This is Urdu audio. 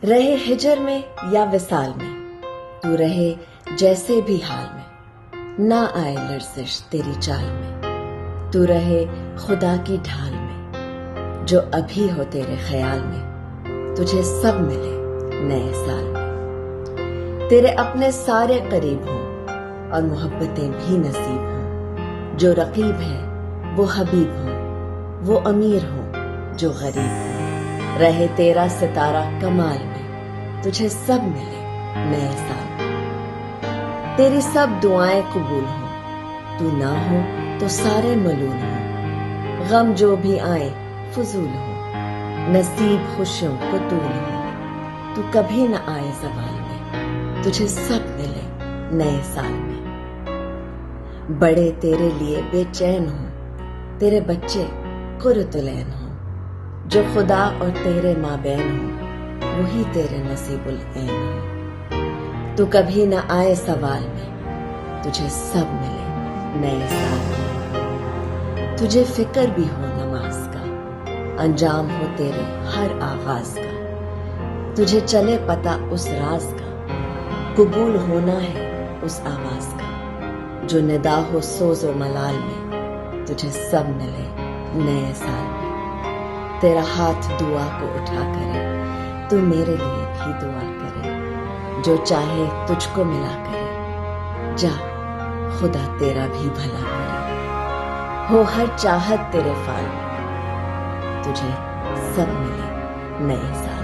رہے ہجر میں یا وصال میں، تو رہے جیسے بھی حال میں، نہ آئے لرزش تیری چال میں، تو رہے خدا کی ڈھال میں، جو ابھی ہو تیرے خیال میں، تجھے سب ملے نئے سال میں، تیرے اپنے سارے قریب ہوں اور محبتیں بھی نصیب ہوں، جو رقیب ہے وہ حبیب ہوں، وہ امیر ہوں جو غریب ہوں، رہے تیرا ستارہ کمال میں، تجھے سب ملے نئے سال میں، تیری سب دعائیں قبول ہوں، تو نہ ہو تو سارے ملول ہوں، غم جو بھی آئے فضول ہوں، نصیب خوشیوں کو طول ہوں، تو کبھی نہ آئے زوال میں، تجھے سب ملے نئے سال میں، بڑے تیرے لیے بے چین ہوں، تیرے بچے قرۃ العین ہوں، جو خدا اور تیرے مابین ہوں، وہی تیرے نصیب العین ہوں، تو کبھی نہ آئے سوال میں، تجھے سب ملے نئے سال میں، تجھے فکر بھی ہو نماز کا، انجام ہو تیرے ہر آغاز کا، تجھے چلے پتہ اس راز کا، قبول ہونا ہے اس آواز کا، جو ندا ہو سوز و ملال میں، تجھے سب ملے نئے سال میں، تیرا ہاتھ دعا کو اٹھا کرے، تو میرے لیے بھی دعا کرے، جو چاہے تجھ کو ملا کرے، جا خدا تیرا بھی بھلا کرے، ہو ہر چاہت تیرے فال میں، تجھے سب ملے نئے سال۔